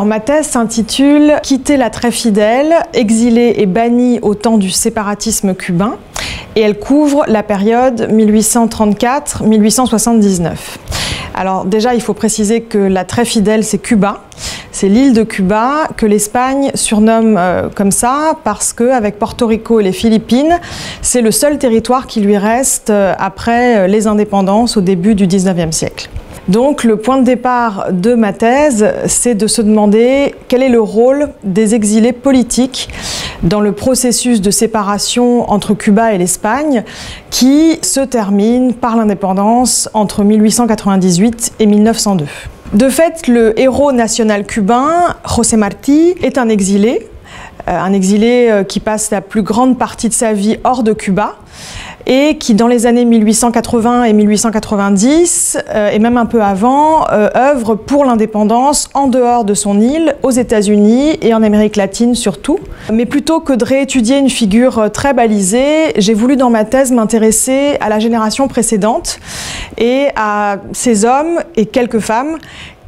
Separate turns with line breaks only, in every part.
Alors, ma thèse s'intitule « Quitter la très fidèle, exilé et banni au temps du séparatisme cubain » et elle couvre la période 1834-1879. Alors déjà, il faut préciser que la très fidèle, c'est Cuba. C'est l'île de Cuba que l'Espagne surnomme comme ça parce qu'avec Porto Rico et les Philippines, c'est le seul territoire qui lui reste après les indépendances au début du 19e siècle. Donc le point de départ de ma thèse, c'est de se demander quel est le rôle des exilés politiques dans le processus de séparation entre Cuba et l'Espagne qui se termine par l'indépendance entre 1898 et 1902. De fait, le héros national cubain, José Martí, est un exilé qui passe la plus grande partie de sa vie hors de Cuba et qui, dans les années 1880 et 1890, et même un peu avant, œuvre pour l'indépendance en dehors de son île, aux États-Unis et en Amérique latine surtout. Mais plutôt que de réétudier une figure très balisée, j'ai voulu dans ma thèse m'intéresser à la génération précédente et à ces hommes et quelques femmes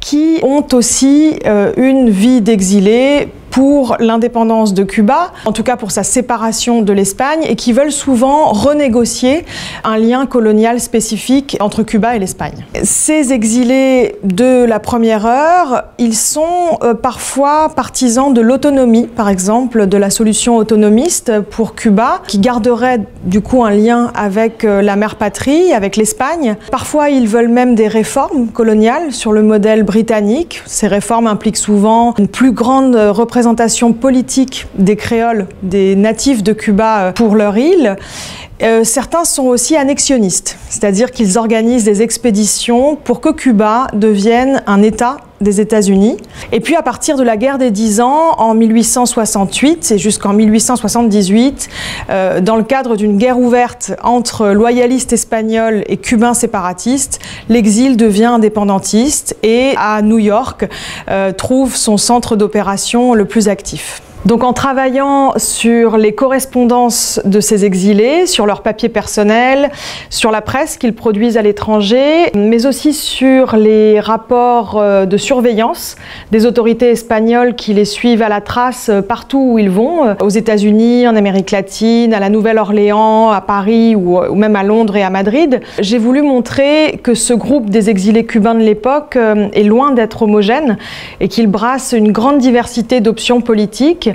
qui ont aussi une vie d'exilés pour l'indépendance de Cuba, en tout cas pour sa séparation de l'Espagne, et qui veulent souvent renégocier un lien colonial spécifique entre Cuba et l'Espagne. Ces exilés de la première heure, ils sont parfois partisans de l'autonomie, par exemple, de la solution autonomiste pour Cuba, qui garderait du coup un lien avec la mère patrie, avec l'Espagne. Parfois, ils veulent même des réformes coloniales sur le modèle britannique. Ces réformes impliquent souvent une plus grande représentation politique des créoles, des natifs de Cuba pour leur île. Certains sont aussi annexionnistes, c'est-à-dire qu'ils organisent des expéditions pour que Cuba devienne un État des États-Unis. Et puis à partir de la guerre des 10 ans, en 1868 et jusqu'en 1878, dans le cadre d'une guerre ouverte entre loyalistes espagnols et cubains séparatistes, l'exil devient indépendantiste et à New York trouve son centre d'opération le plus actif. Donc en travaillant sur les correspondances de ces exilés, sur leurs papiers personnels, sur la presse qu'ils produisent à l'étranger, mais aussi sur les rapports de surveillance des autorités espagnoles qui les suivent à la trace partout où ils vont, aux États-Unis, en Amérique latine, à la Nouvelle-Orléans, à Paris ou même à Londres et à Madrid, j'ai voulu montrer que ce groupe des exilés cubains de l'époque est loin d'être homogène et qu'il brasse une grande diversité d'options politiques,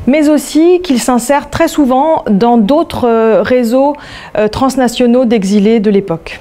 mais aussi qu'il s'insère très souvent dans d'autres réseaux transnationaux d'exilés de l'époque.